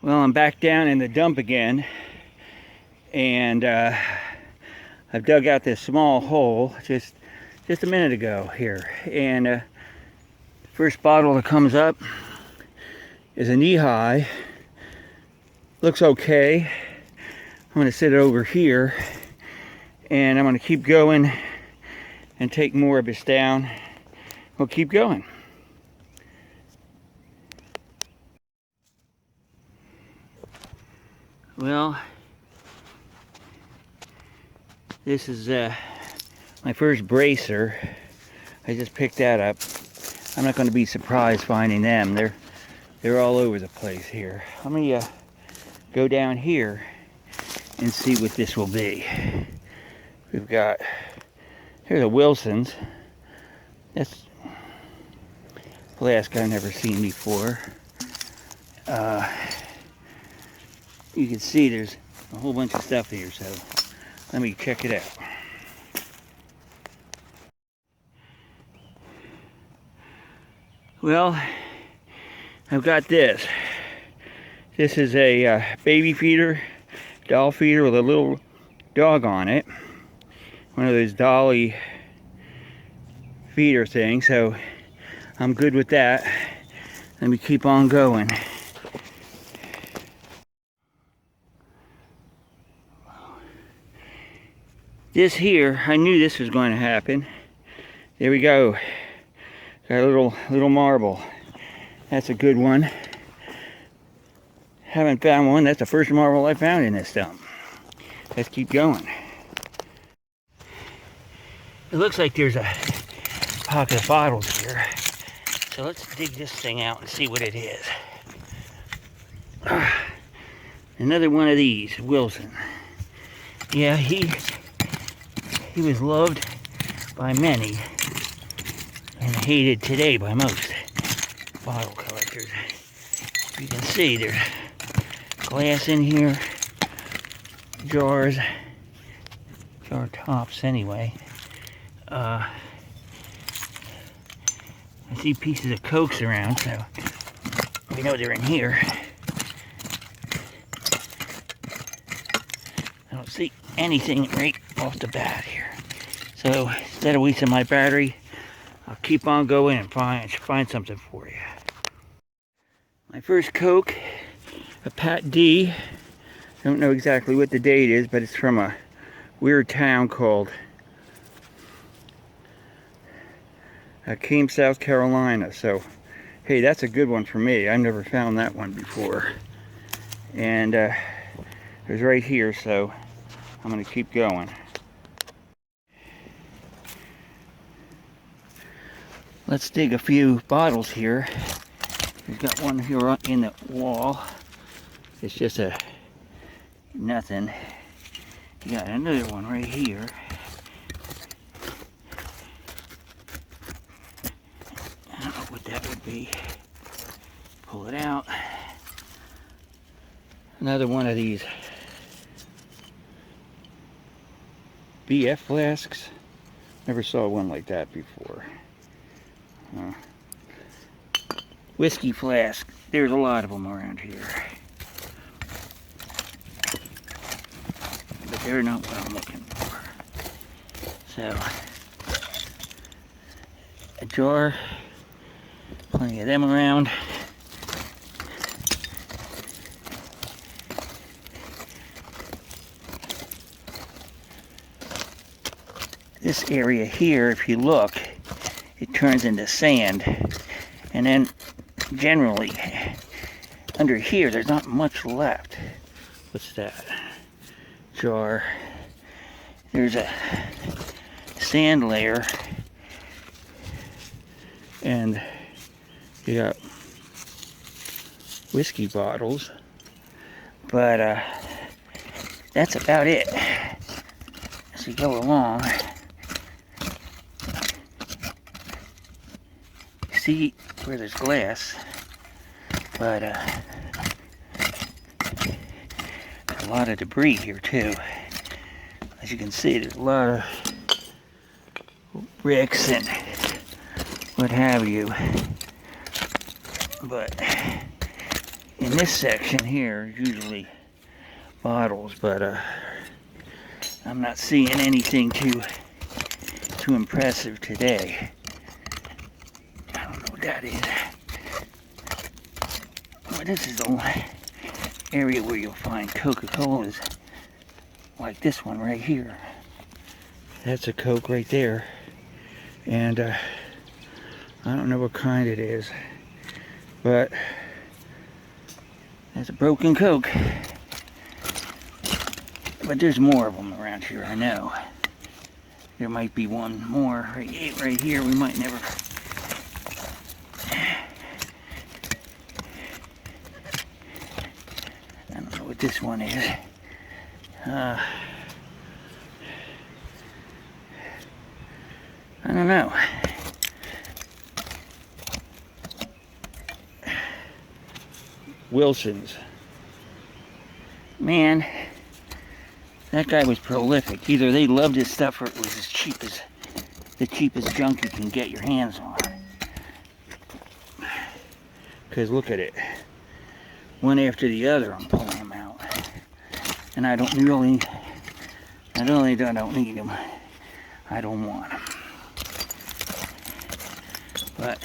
Well, I'm back down in the dump again, and I've dug out this small hole just a minute ago here, and first bottle that comes up is a knee high. Looks okay. I'm going to sit it over here, and I'm going to keep going and take more of this down. We'll keep going. Well, this is my first bracer. I just picked that up. I'm not going to be surprised finding them. They're all over the place here. Let me go down here and see what this will be. We've got, here's a Wilson's. That's a flask I've never seen before. You can see there's a whole bunch of stuff here, so let me check it out. Well, I've got this. This is a baby feeder, doll feeder with a little dog on it. One of those dolly feeder things, so I'm good with that. Let me keep on going. This here, I knew this was going to happen. There we go. Got a little marble. That's a good one. Haven't found one. That's the first marble I found in this dump. Let's keep going. It looks like there's a pocket of bottles here. So let's dig this thing out and see what it is. Another one of these, Wilson. Yeah, he was loved by many and hated today by most bottle collectors. You can see there's glass in here, jars, jar tops anyway. I see pieces of Cokes around, so we know they're in here. I don't see anything right off the bat here. So instead of wasting my battery, I'll keep on going and find something for you. My first Coke, a Pat D. I don't know exactly what the date is, but it's from a weird town called Keene, South Carolina. So, hey, that's a good one for me. I've never found that one before. And it was right here, so I'm going to keep going. Let's dig a few bottles here. We've got one here in the wall. It's just a nothing. You got another one right here. I don't know what that would be. Pull it out. Another one of these BF flasks. Never saw one like that before. Whiskey flask. There's a lot of them around here. But they're not what I'm looking for. So, a jar. Plenty of them around. This area here, if you look, it turns into sand. And then generally under here there's not much left. What's that? Jar. There's a sand layer, and you got whiskey bottles, but that's about it. As we go along, see where there's glass, but a lot of debris here too. As you can see, there's a lot of bricks and what have you, but in this section here, usually bottles, but I'm not seeing anything too impressive today. I don't know what that is. Well, this is the area where you'll find Coca-Colas, like this one right here. That's a Coke right there, and I don't know what kind it is, but that's a broken Coke. But there's more of them around here, I know. There might be one more right here. We might never. I don't know what this one is. I don't know. Wilson's. Man, that guy was prolific. Either they loved his stuff or it was as cheap as the cheapest junk you can get your hands on. Because look at it. One after the other, I'm pulling them out. And I don't really, not only do I don't need them, I don't want them. But,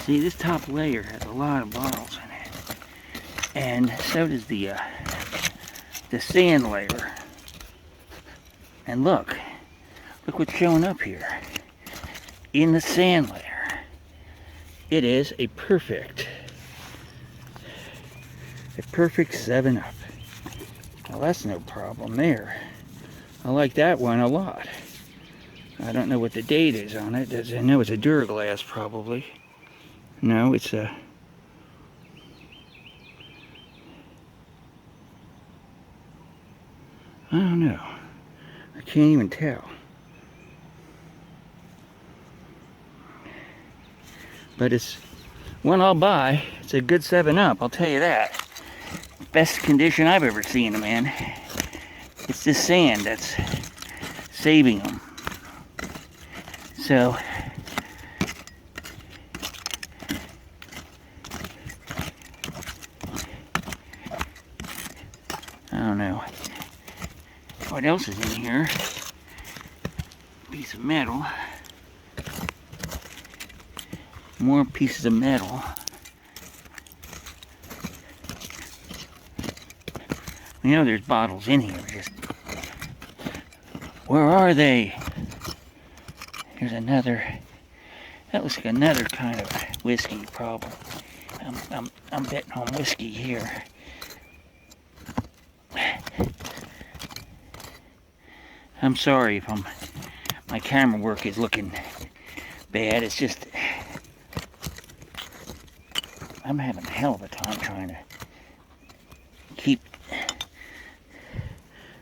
see, this top layer has a lot of bottles in it. And so does the sand layer. And look what's showing up here. In the sand layer, it is a perfect 7-Up. Well, that's no problem there. I like that one a lot. I don't know what the date is on it. I know it's a Duraglass, probably. No, it's a... I don't know. I can't even tell. But it's one I'll buy. It's a good 7-Up, I'll tell you that. Best condition I've ever seen them in. It's this sand that's saving them. So, I don't know what else is in here. Piece of metal. More pieces of metal. You know there's bottles in here, just... Where are they? Here's another... That looks like another kind of whiskey, probably. I'm betting on whiskey here. I'm sorry if my camera work is looking bad. It's just... I'm having a hell of a time trying to keep...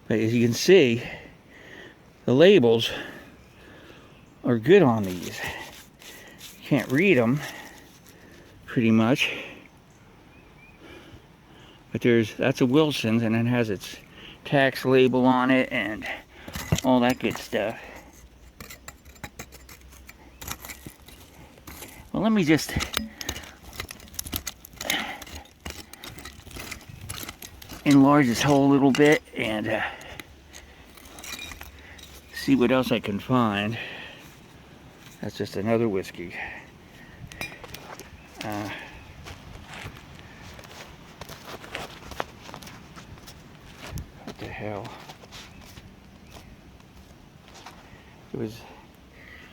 But as you can see, the labels are good on these. You can't read them, pretty much. But that's a Wilson's, and it has its tax label on it and all that good stuff. Well, let me just enlarge this hole a little bit and see what else I can find. That's just another whiskey. What the hell?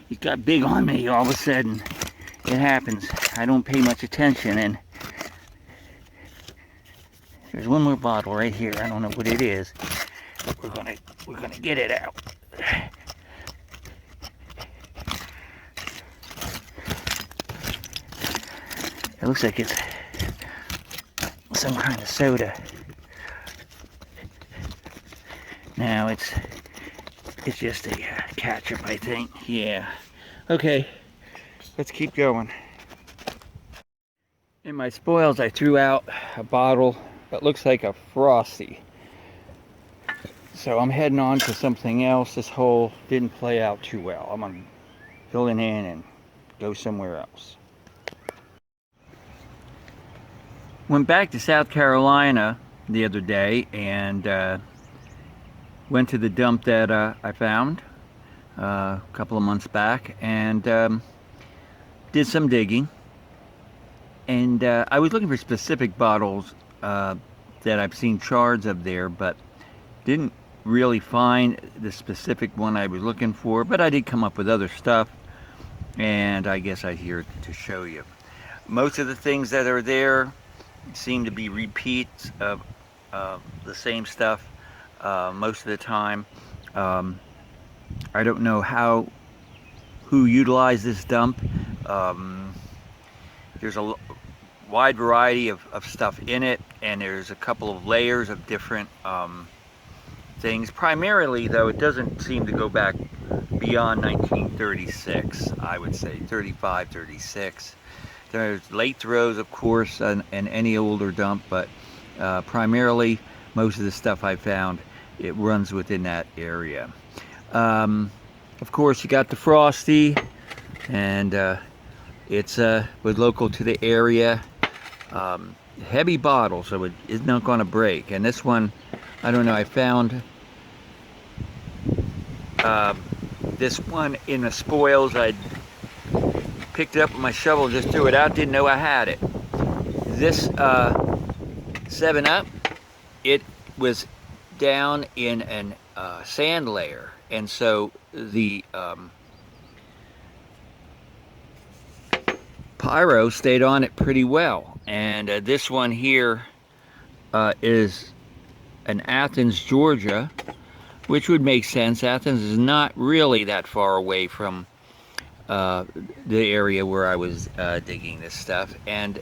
It got big on me all of a sudden. It happens. I don't pay much attention, and there's one more bottle right here. I don't know what it is. We're gonna get it out. It looks like it's some kind of soda. No, it's just a ketchup, I think. Yeah. Okay, let's keep going. In my spoils, I threw out a bottle that looks like a Frosty. So I'm heading on to something else. This hole didn't play out too well. I'm gonna fill it in and go somewhere else. went back to South Carolina the other day and went to the dump that I found a couple of months back, and did some digging. And I was looking for specific bottles that I've seen shards of there, but didn't really find the specific one I was looking for. But I did come up with other stuff, and I guess I'm here to show you. Most of the things that are there seem to be repeats of the same stuff most of the time. I don't know who utilized this dump. There's a wide variety of stuff in it, and there's a couple of layers of different things. Primarily, though, it doesn't seem to go back beyond 1936, I would say, 35, 36. There's late throws, of course, and any older dump, but primarily, most of the stuff I found, it runs within that area. Of course, you got the Frosty, and it's was local to the area. Heavy bottle, so it is not going to break. And this one, I don't know, I found this one in the spoils. I picked it up with my shovel, just threw it out, didn't know I had it. This 7-Up, it was down in an sand layer, and so the pyro stayed on it pretty well. And this one here is an Athens, Georgia, which would make sense. Athens is not really that far away from the area where I was digging this stuff. And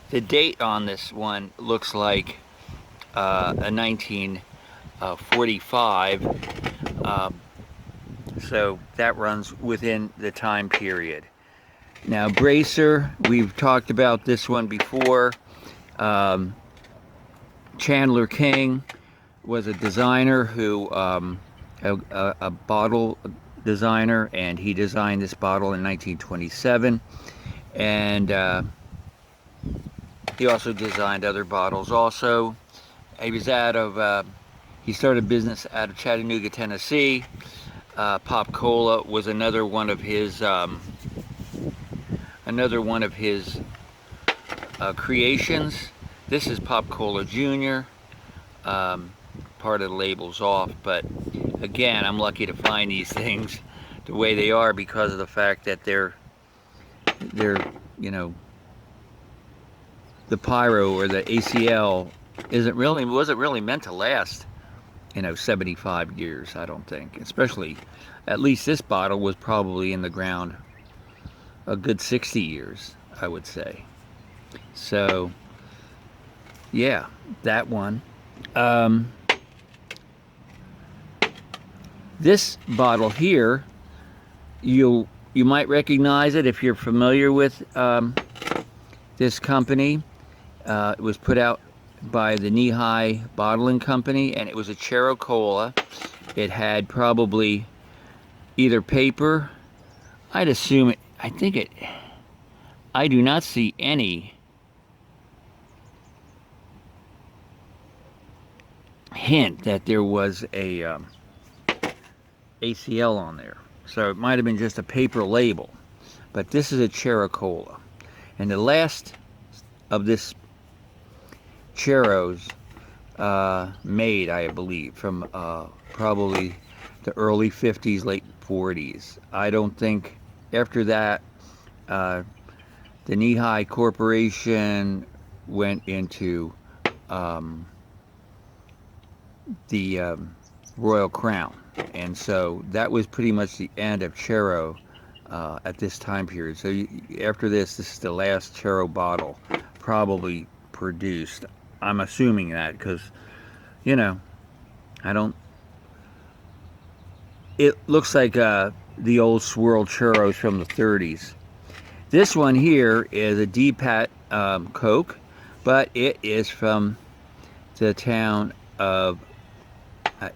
the date on this one looks like a 1945, so that runs within the time period. Now, Bracer, we've talked about this one before. Chandler King was a designer who, a bottle designer, and he designed this bottle in 1927. And he also designed other bottles also. He was he started business out of Chattanooga, Tennessee. Pop Cola was another one of his creations. This is Pop Cola Jr. Part of the label's off, but again, I'm lucky to find these things the way they are because of the fact that they're you know, the pyro or the ACL wasn't really meant to last, you know, 75 years, I don't think. Especially, at least this bottle was probably in the ground a good 60 years, I would say. So, yeah, that one. This bottle here, you might recognize it if you're familiar with this company. It was put out by the Knee-High Bottling Company, and it was a Chero Cola. It had probably either paper, I'd assume it, I do not see any hint that there was a ACL on there. So it might have been just a paper label. But this is a Chero Cola. And the last of this Cheros made, I believe, from probably the early 50s, late 40s. I don't think after that the Knee-High Corporation went into the Royal Crown, and so that was pretty much the end of Chero at this time period. So after this is the last Chero bottle probably produced. I'm assuming that because, you know, it looks like the old swirl churros from the 30s. This one here is a D-Pat Coke, but it is from the town of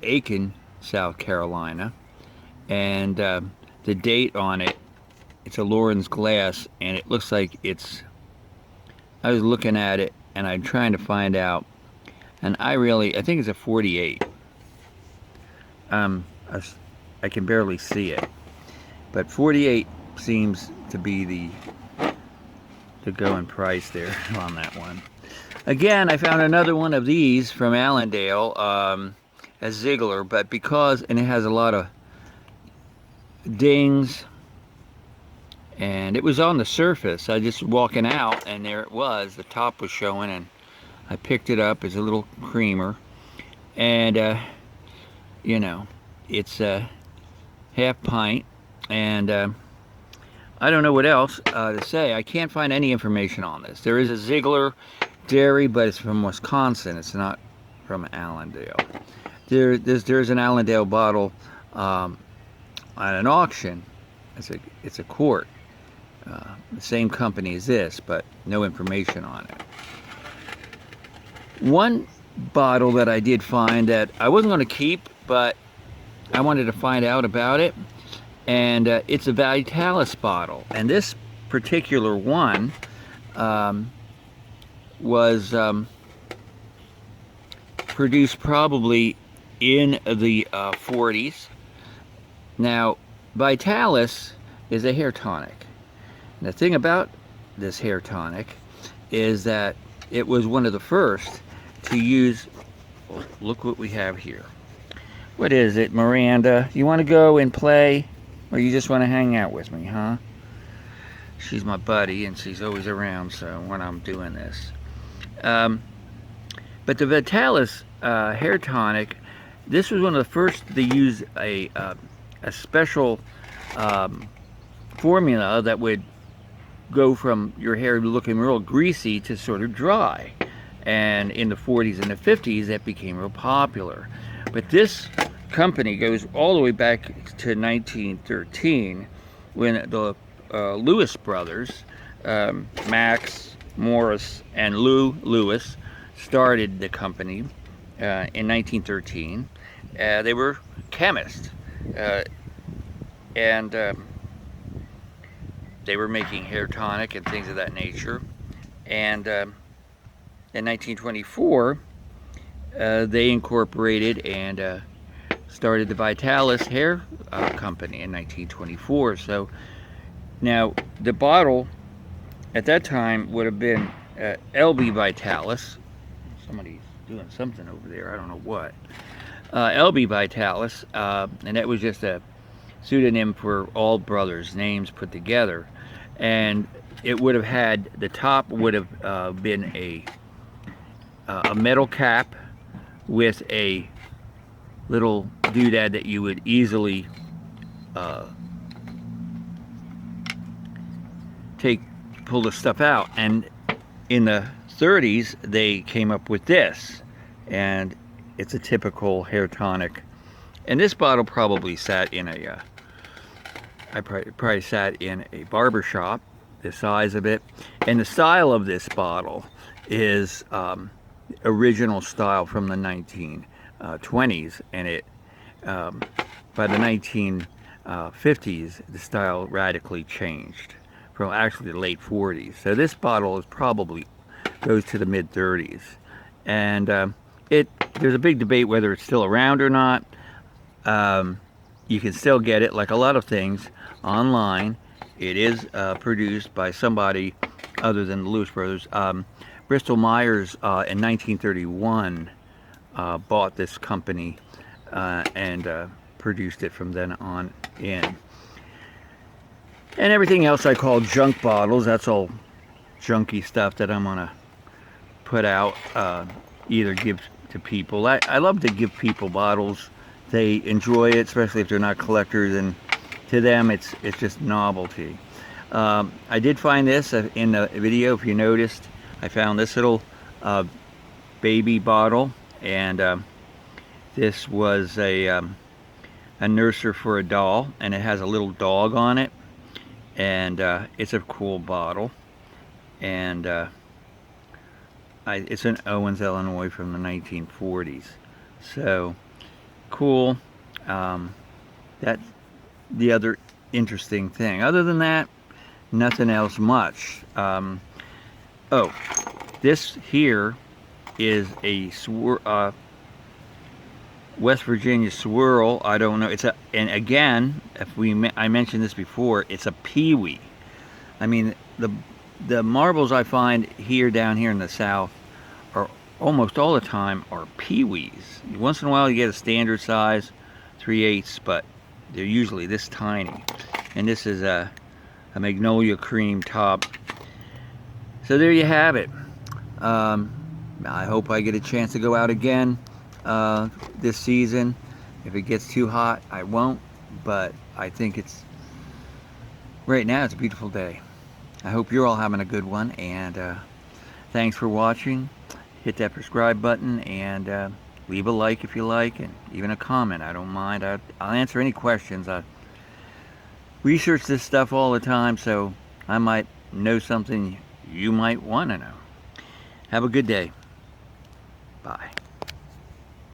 Aiken, South Carolina, and the date on it, it's a Lawrence glass, and it looks like I was looking at it, and I'm trying to find out, and I think it's a 48. I can barely see it, but 48 seems to be the going price there on that one. Again, I found another one of these from Allendale, a Ziegler, but and it has a lot of dings, and it was on the surface. I just walking out, and there it was. The top was showing, and I picked it up as a little creamer, and you know, it's a half pint, and I don't know what else to say. I can't find any information on this. There is a Ziegler dairy, but it's from Wisconsin. It's not from Allendale. There's an Allendale bottle at an auction. It's a quart. The same company as this, but no information on it. One bottle that I did find that I wasn't going to keep, but I wanted to find out about it, and it's a Vitalis bottle, and this particular one was produced probably in the 40s. Now, Vitalis is a hair tonic. And the thing about this hair tonic is that it was one of the first to use, well, look what we have here. What is it, Miranda? You want to go and play, or you just want to hang out with me, huh? She's my buddy, and she's always around, so when I'm doing this. But the Vitalis hair tonic, this was one of the first to use a special formula that would go from your hair looking real greasy to sort of dry. And in the 40s and the 50s, that became real popular. But this company goes all the way back to 1913, when the Lewis brothers, Max, Morris, and Lou Lewis, started the company in 1913. They were chemists, and they were making hair tonic and things of that nature. And in 1924, they incorporated and started the Vitalis Hair Company in 1924. So now the bottle at that time would have been LB Vitalis. Somebody's doing something over there, I don't know what. LB Vitalis, and that was just a pseudonym for all brothers' names put together. And it would have had, the top would have been a metal cap with a little doodad that you would easily pull the stuff out. And in the 30s, they came up with this, and it's a typical hair tonic. And this bottle probably sat in a, I probably sat in a barber shop, the size of it. And the style of this bottle is original style from the 1920s, and it by the 1950s, the style radically changed from actually the late 40s. So this bottle is probably goes to the mid 30s, and there's a big debate whether it's still around or not. You can still get it, like a lot of things, online. It is produced by somebody other than the Lewis brothers. Bristol Myers in 1931 bought this company and produced it from then on in. And everything else I call junk bottles. That's all junky stuff that I'm gonna put out, either give to people. I love to give people bottles. They enjoy it, especially if they're not collectors, and to them it's just novelty. I did find this in the video. If you noticed, I found this little baby bottle, and this was a nurser for a doll, and it has a little dog on it, and it's a cool bottle. And it's in Owens, Illinois from the 1940s. So cool. That's the other interesting thing. Other than that, nothing else much. Oh, This here is a West Virginia swirl. I don't know. And again, I mentioned this before, it's a peewee. I mean, the marbles I find down here in the South are almost all the time are peewees. Once in a while you get a standard size 3/8, but they're usually this tiny. And this is a magnolia cream top. So there you have it. I hope I get a chance to go out again this season. If it gets too hot, I won't, but I think right now it's a beautiful day. I hope you're all having a good one, and thanks for watching. Hit that subscribe button, and leave a like if you like, and even a comment. I don't mind. I'll answer any questions. I research this stuff all the time, so I might know something you might want to know. Have a good day. Bye.